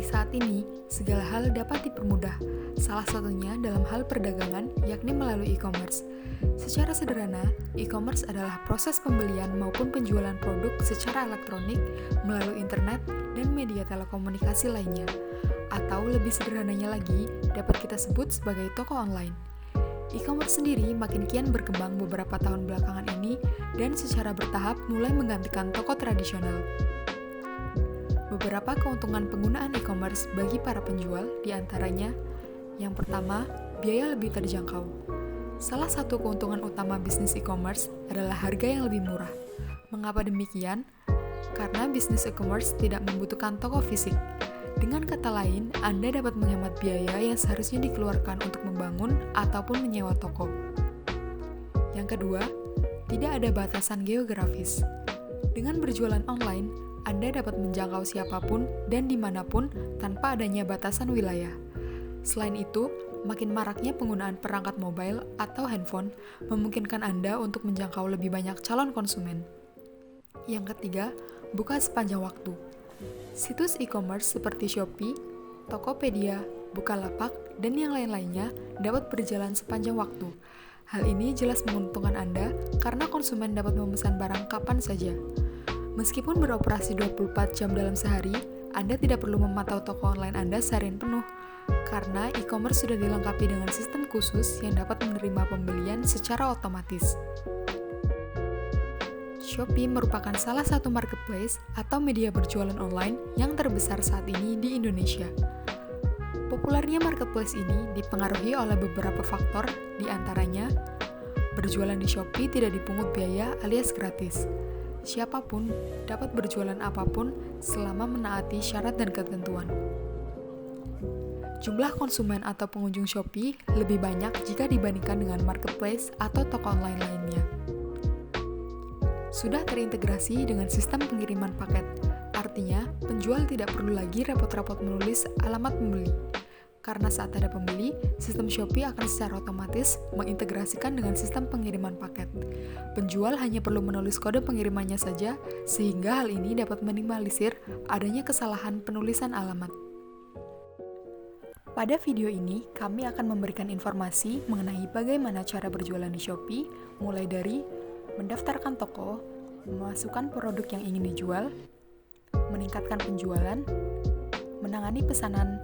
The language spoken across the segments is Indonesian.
saat ini, segala hal dapat dipermudah, salah satunya dalam hal perdagangan, yakni melalui e-commerce. Secara sederhana, e-commerce adalah proses pembelian maupun penjualan produk secara elektronik melalui internet dan media telekomunikasi lainnya. Atau lebih sederhananya lagi, dapat kita sebut sebagai toko online. E-commerce sendiri makin kian berkembang beberapa tahun belakangan ini dan secara bertahap mulai menggantikan toko tradisional. Beberapa keuntungan penggunaan e-commerce bagi para penjual diantaranya, yang pertama, biaya lebih terjangkau. Salah satu keuntungan utama bisnis e-commerce adalah harga yang lebih murah. Mengapa demikian? Karena bisnis e-commerce tidak membutuhkan toko fisik. Dengan kata lain, Anda dapat menghemat biaya yang seharusnya dikeluarkan untuk membangun ataupun menyewa toko. Yang kedua, tidak ada batasan geografis. Dengan berjualan online, Anda dapat menjangkau siapapun dan dimanapun tanpa adanya batasan wilayah. Selain itu, makin maraknya penggunaan perangkat mobile atau handphone memungkinkan Anda untuk menjangkau lebih banyak calon konsumen. Yang ketiga, buka sepanjang waktu. Situs e-commerce seperti Shopee, Tokopedia, Bukalapak, dan yang lain-lainnya dapat berjalan sepanjang waktu. Hal ini jelas menguntungkan Anda karena konsumen dapat memesan barang kapan saja. Meskipun beroperasi 24 jam dalam sehari, Anda tidak perlu memantau toko online Anda seharian penuh, karena e-commerce sudah dilengkapi dengan sistem khusus yang dapat menerima pembelian secara otomatis. Shopee merupakan salah satu marketplace atau media berjualan online yang terbesar saat ini di Indonesia. Populernya marketplace ini dipengaruhi oleh beberapa faktor, di antaranya, berjualan di Shopee tidak dipungut biaya alias gratis. Siapapun dapat berjualan apapun selama menaati syarat dan ketentuan. Jumlah konsumen atau pengunjung Shopee lebih banyak jika dibandingkan dengan marketplace atau toko online lainnya. Sudah terintegrasi dengan sistem pengiriman paket, artinya penjual tidak perlu lagi repot-repot menulis alamat pembeli. Karena saat ada pembeli, sistem Shopee akan secara otomatis mengintegrasikan dengan sistem pengiriman paket. Penjual hanya perlu menulis kode pengirimannya saja, sehingga hal ini dapat minimalisir adanya kesalahan penulisan alamat. Pada video ini, kami akan memberikan informasi mengenai bagaimana cara berjualan di Shopee, mulai dari mendaftarkan toko, memasukkan produk yang ingin dijual, meningkatkan penjualan, menangani pesanan,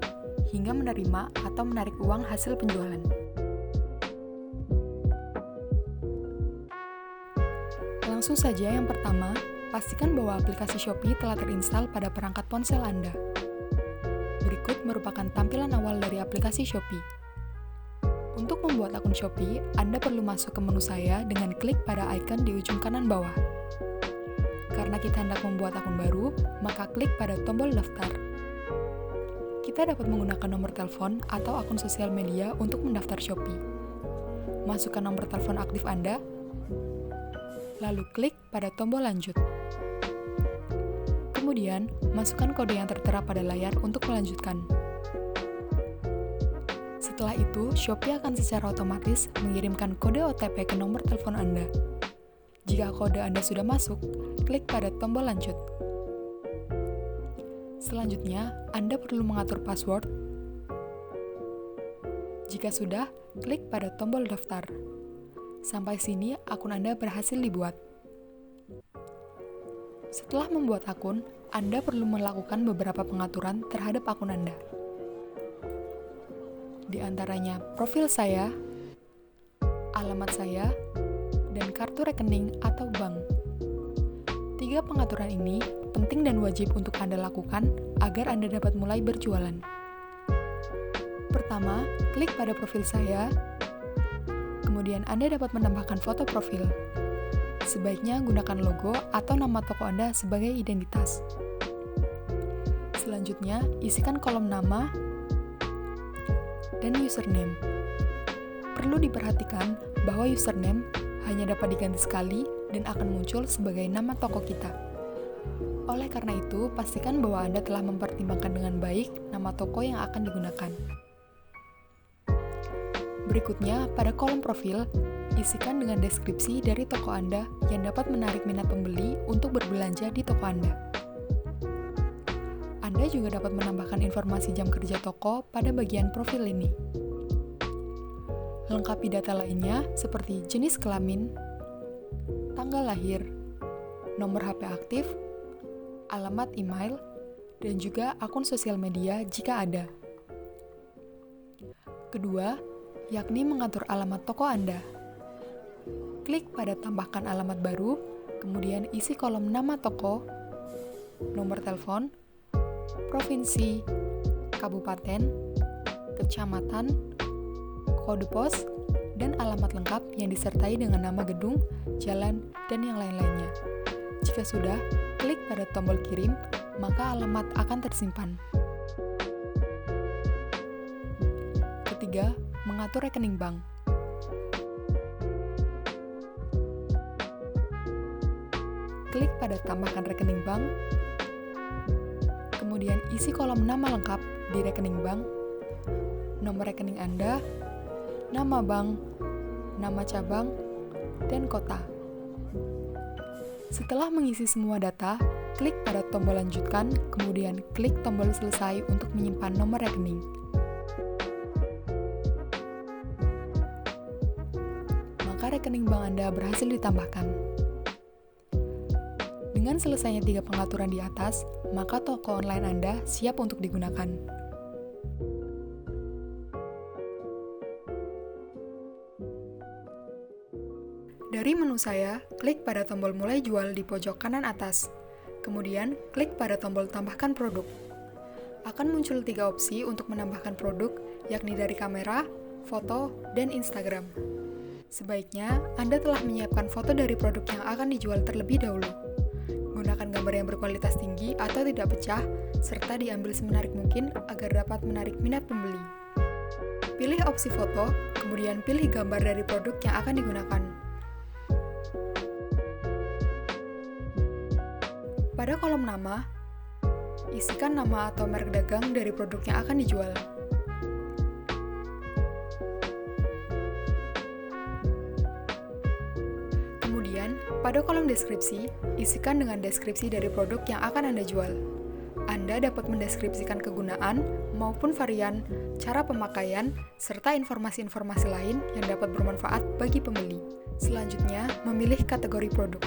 hingga menerima atau menarik uang hasil penjualan. Langsung saja yang pertama, pastikan bahwa aplikasi Shopee telah terinstall pada perangkat ponsel Anda. Berikut merupakan tampilan awal dari aplikasi Shopee. Untuk membuat akun Shopee, Anda perlu masuk ke menu saya dengan klik pada icon di ujung kanan bawah. Karena kita hendak membuat akun baru, maka klik pada tombol daftar. Kita dapat menggunakan nomor telepon atau akun sosial media untuk mendaftar Shopee. Masukkan nomor telepon aktif Anda, lalu klik pada tombol lanjut. Kemudian, masukkan kode yang tertera pada layar untuk melanjutkan. Setelah itu, Shopee akan secara otomatis mengirimkan kode OTP ke nomor telepon Anda. Jika kode Anda sudah masuk, klik pada tombol lanjut. Selanjutnya, Anda perlu mengatur password. Jika sudah, klik pada tombol daftar. Sampai sini, akun Anda berhasil dibuat. Setelah membuat akun, Anda perlu melakukan beberapa pengaturan terhadap akun Anda. Di antaranya profil saya, alamat saya, dan kartu rekening atau bank. 3 pengaturan ini penting dan wajib untuk Anda lakukan agar Anda dapat mulai berjualan. Pertama, klik pada profil saya, kemudian Anda dapat menambahkan foto profil. Sebaiknya gunakan logo atau nama toko Anda sebagai identitas. Selanjutnya, isikan kolom nama dan username. Perlu diperhatikan bahwa username hanya dapat diganti sekali dan akan muncul sebagai nama toko kita. Oleh karena itu, pastikan bahwa Anda telah mempertimbangkan dengan baik nama toko yang akan digunakan. Berikutnya, pada kolom profil, isikan dengan deskripsi dari toko Anda yang dapat menarik minat pembeli untuk berbelanja di toko Anda. Anda juga dapat menambahkan informasi jam kerja toko pada bagian profil ini. Lengkapi data lainnya seperti jenis kelamin, tanggal lahir, nomor HP aktif, alamat email, dan juga akun sosial media jika ada. Kedua, yakni mengatur alamat toko Anda. Klik pada tambahkan alamat baru, kemudian isi kolom nama toko, nomor telepon, provinsi, kabupaten, kecamatan, kode pos, dan alamat lengkap yang disertai dengan nama gedung, jalan, dan yang lain-lainnya. Jika sudah, klik pada tombol kirim, maka alamat akan tersimpan. Ketiga, mengatur rekening bank. Klik pada tambahkan rekening bank, kemudian isi kolom nama lengkap di rekening bank, nomor rekening Anda, nama bank, nama cabang, dan kota. Setelah mengisi semua data, klik pada tombol lanjutkan, kemudian klik tombol selesai untuk menyimpan nomor rekening. Maka rekening bank Anda berhasil ditambahkan. Dengan selesainya 3 pengaturan di atas, maka toko online Anda siap untuk digunakan. Dari menu saya, klik pada tombol mulai jual di pojok kanan atas. Kemudian, klik pada tombol tambahkan produk. Akan muncul 3 opsi untuk menambahkan produk, yakni dari kamera, foto, dan Instagram. Sebaiknya, Anda telah menyiapkan foto dari produk yang akan dijual terlebih dahulu. Gunakan gambar yang berkualitas tinggi atau tidak pecah, serta diambil semenarik mungkin agar dapat menarik minat pembeli. Pilih opsi foto, kemudian pilih gambar dari produk yang akan digunakan. Pada kolom nama, isikan nama atau merek dagang dari produk yang akan dijual. Kemudian, pada kolom deskripsi, isikan dengan deskripsi dari produk yang akan Anda jual. Anda dapat mendeskripsikan kegunaan maupun varian, cara pemakaian, serta informasi-informasi lain yang dapat bermanfaat bagi pembeli. Selanjutnya, memilih kategori produk.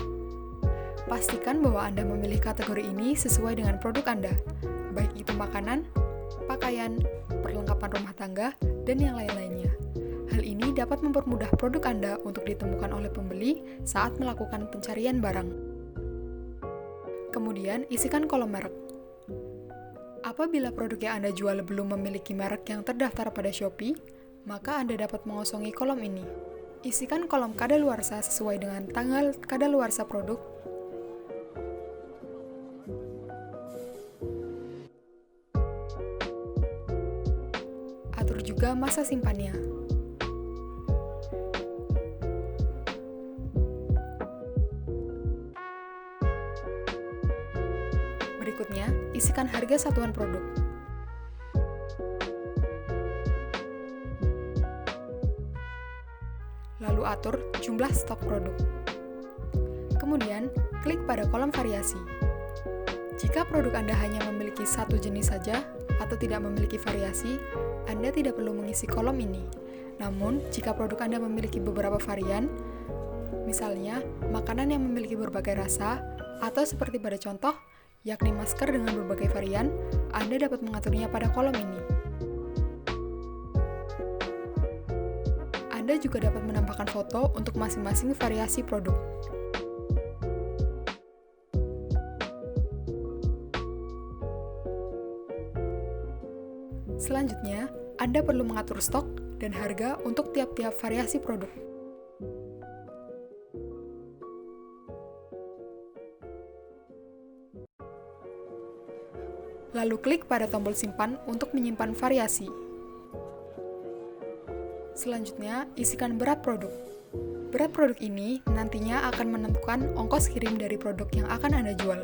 Pastikan bahwa Anda memilih kategori ini sesuai dengan produk Anda, baik itu makanan, pakaian, perlengkapan rumah tangga, dan yang lain-lainnya. Hal ini dapat mempermudah produk Anda untuk ditemukan oleh pembeli saat melakukan pencarian barang. Kemudian, isikan kolom merek. Apabila produk yang Anda jual belum memiliki merek yang terdaftar pada Shopee, maka Anda dapat mengosongi kolom ini. Isikan kolom kadaluarsa sesuai dengan tanggal kadaluarsa produk. Atur juga masa simpannya. Berikutnya, isikan harga satuan produk. Lalu atur jumlah stok produk. Kemudian, klik pada kolom variasi. Jika produk Anda hanya memiliki satu jenis saja atau tidak memiliki variasi, Anda tidak perlu mengisi kolom ini. Namun, jika produk Anda memiliki beberapa varian, misalnya makanan yang memiliki berbagai rasa, atau seperti pada contoh, yakni masker dengan berbagai varian, Anda dapat mengaturnya pada kolom ini. Anda juga dapat menambahkan foto untuk masing-masing variasi produk. Selanjutnya, Anda perlu mengatur stok dan harga untuk tiap-tiap variasi produk. Lalu klik pada tombol simpan untuk menyimpan variasi. Selanjutnya, isikan berat produk. Berat produk ini nantinya akan menentukan ongkos kirim dari produk yang akan Anda jual.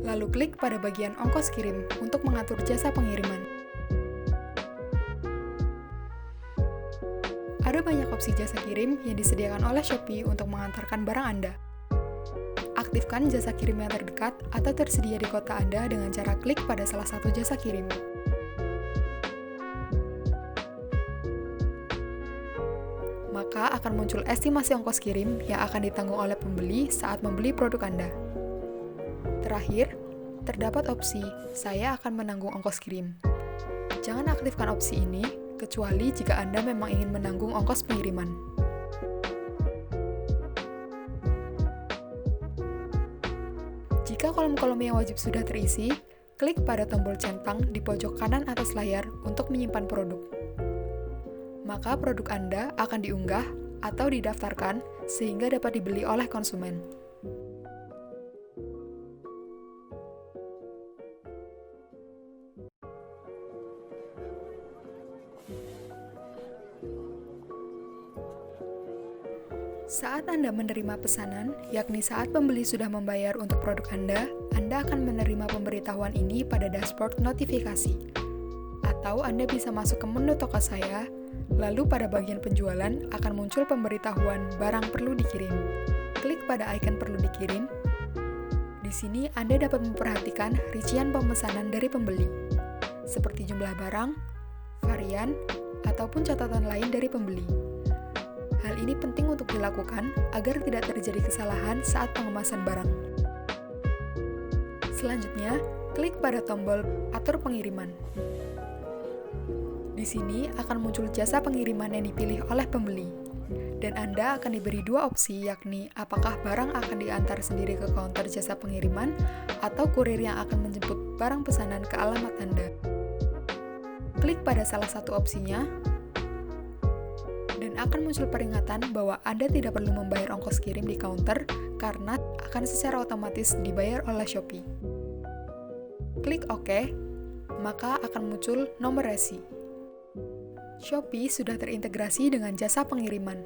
Lalu klik pada bagian ongkos kirim untuk mengatur jasa pengiriman. Ada banyak opsi jasa kirim yang disediakan oleh Shopee untuk mengantarkan barang Anda. Aktifkan jasa kirim yang terdekat atau tersedia di kota Anda dengan cara klik pada salah satu jasa kirim. Maka akan muncul estimasi ongkos kirim yang akan ditanggung oleh pembeli saat membeli produk Anda. Terakhir, terdapat opsi "Saya akan menanggung ongkos kirim". Jangan aktifkan opsi ini, kecuali jika Anda memang ingin menanggung ongkos pengiriman. Jika kolom-kolom yang wajib sudah terisi, klik pada tombol centang di pojok kanan atas layar untuk menyimpan produk. Maka produk Anda akan diunggah atau didaftarkan sehingga dapat dibeli oleh konsumen. Saat Anda menerima pesanan, yakni saat pembeli sudah membayar untuk produk Anda akan menerima pemberitahuan ini pada dashboard notifikasi. Atau Anda bisa masuk ke menu toko saya, lalu pada bagian penjualan akan muncul pemberitahuan barang perlu dikirim. Klik pada icon perlu dikirim. Di sini Anda dapat memperhatikan rincian pemesanan dari pembeli, seperti jumlah barang, varian, ataupun catatan lain dari pembeli. Hal ini penting untuk dilakukan agar tidak terjadi kesalahan saat pengemasan barang. Selanjutnya, klik pada tombol Atur Pengiriman. Di sini akan muncul jasa pengiriman yang dipilih oleh pembeli, dan Anda akan diberi dua opsi, yakni apakah barang akan diantar sendiri ke counter jasa pengiriman atau kurir yang akan menjemput barang pesanan ke alamat Anda. Klik pada salah satu opsinya, dan akan muncul peringatan bahwa Anda tidak perlu membayar ongkos kirim di counter karena akan secara otomatis dibayar oleh Shopee. Klik OK, maka akan muncul nomor resi. Shopee sudah terintegrasi dengan jasa pengiriman,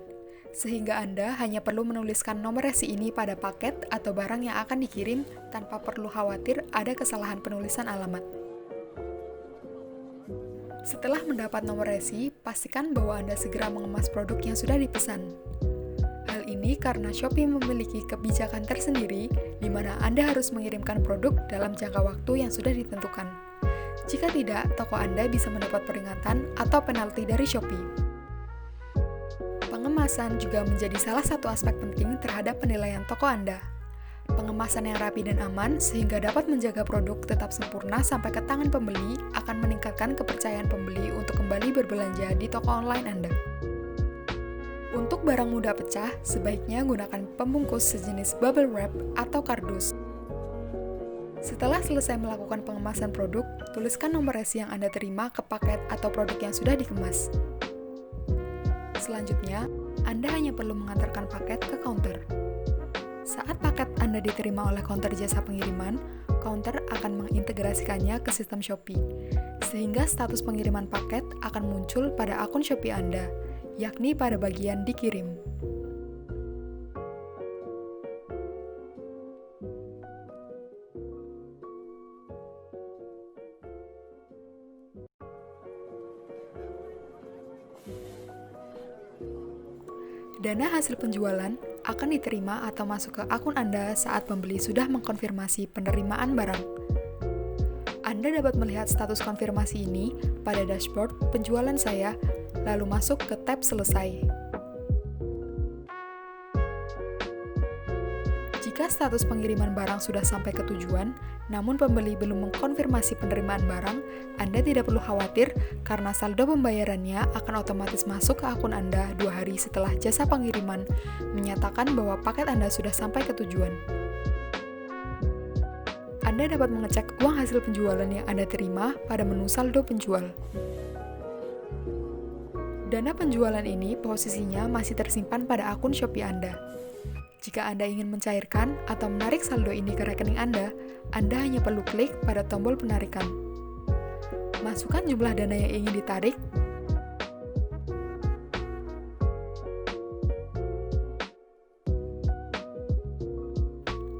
sehingga Anda hanya perlu menuliskan nomor resi ini pada paket atau barang yang akan dikirim tanpa perlu khawatir ada kesalahan penulisan alamat. Setelah mendapat nomor resi, pastikan bahwa Anda segera mengemas produk yang sudah dipesan. Hal ini karena Shopee memiliki kebijakan tersendiri di mana Anda harus mengirimkan produk dalam jangka waktu yang sudah ditentukan. Jika tidak, toko Anda bisa mendapat peringatan atau penalti dari Shopee. Pengemasan juga menjadi salah satu aspek penting terhadap penilaian toko Anda. Pengemasan yang rapi dan aman sehingga dapat menjaga produk tetap sempurna sampai ke tangan pembeli akan meningkatkan kepercayaan pembeli untuk kembali berbelanja di toko online Anda. Untuk barang mudah pecah, sebaiknya gunakan pembungkus sejenis bubble wrap atau kardus. Setelah selesai melakukan pengemasan produk, tuliskan nomor resi yang Anda terima ke paket atau produk yang sudah dikemas. Selanjutnya, Anda hanya perlu mengantarkan paket ke counter. Saat paket Anda diterima oleh counter jasa pengiriman, counter akan mengintegrasikannya ke sistem Shopee, sehingga status pengiriman paket akan muncul pada akun Shopee Anda, yakni pada bagian dikirim. Dana hasil penjualan akan diterima atau masuk ke akun Anda saat pembeli sudah mengkonfirmasi penerimaan barang. Anda dapat melihat status konfirmasi ini pada dashboard penjualan saya, lalu masuk ke tab Selesai. Jika status pengiriman barang sudah sampai ke tujuan, namun pembeli belum mengkonfirmasi penerimaan barang, Anda tidak perlu khawatir karena saldo pembayarannya akan otomatis masuk ke akun Anda 2 hari setelah jasa pengiriman menyatakan bahwa paket Anda sudah sampai ke tujuan. Anda dapat mengecek uang hasil penjualan yang Anda terima pada menu saldo penjual. Dana penjualan ini posisinya masih tersimpan pada akun Shopee Anda. Jika Anda ingin mencairkan atau menarik saldo ini ke rekening Anda hanya perlu klik pada tombol penarikan. Masukkan jumlah dana yang ingin ditarik,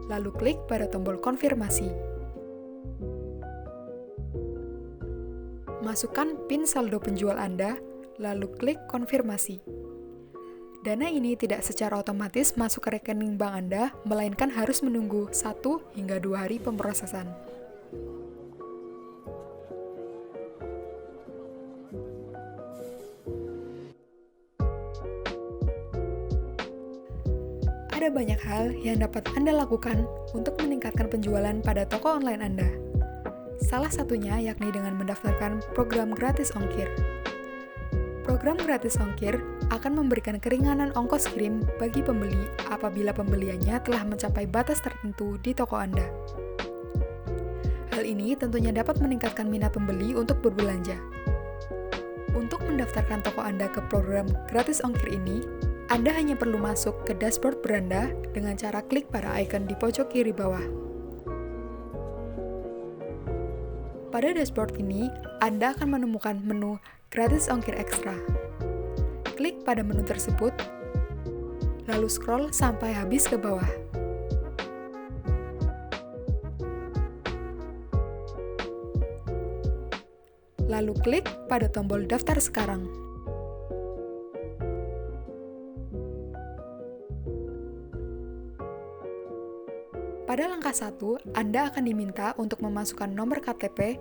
lalu klik pada tombol konfirmasi. Masukkan PIN saldo penjual Anda, lalu klik konfirmasi. Dana ini tidak secara otomatis masuk ke rekening bank Anda, melainkan harus menunggu 1 hingga 2 hari pemrosesan. Ada banyak hal yang dapat Anda lakukan untuk meningkatkan penjualan pada toko online Anda. Salah satunya yakni dengan mendaftarkan program gratis ongkir. Program gratis ongkir akan memberikan keringanan ongkos kirim bagi pembeli apabila pembeliannya telah mencapai batas tertentu di toko Anda. Hal ini tentunya dapat meningkatkan minat pembeli untuk berbelanja. Untuk mendaftarkan toko Anda ke program gratis ongkir ini, Anda hanya perlu masuk ke dashboard beranda dengan cara klik pada icon di pojok kiri bawah. Pada dashboard ini, Anda akan menemukan menu gratis ongkir ekstra. Klik pada menu tersebut, lalu scroll sampai habis ke bawah. Lalu klik pada tombol daftar sekarang. Pada langkah 1, Anda akan diminta untuk memasukkan nomor KTP,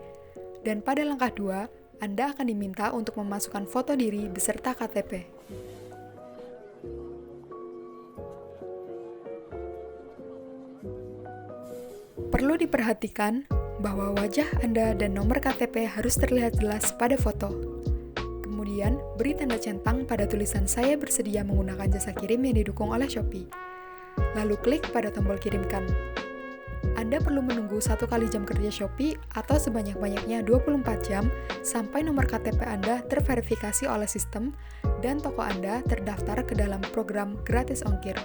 dan pada langkah 2, Anda akan diminta untuk memasukkan foto diri beserta KTP. Perlu diperhatikan bahwa wajah Anda dan nomor KTP harus terlihat jelas pada foto. Kemudian, beri tanda centang pada tulisan "Saya bersedia menggunakan jasa kirim" yang didukung oleh Shopee. Lalu klik pada tombol kirimkan. Anda perlu menunggu 1 kali jam kerja Shopee atau sebanyak-banyaknya 24 jam sampai nomor KTP Anda terverifikasi oleh sistem dan toko Anda terdaftar ke dalam program gratis ongkir.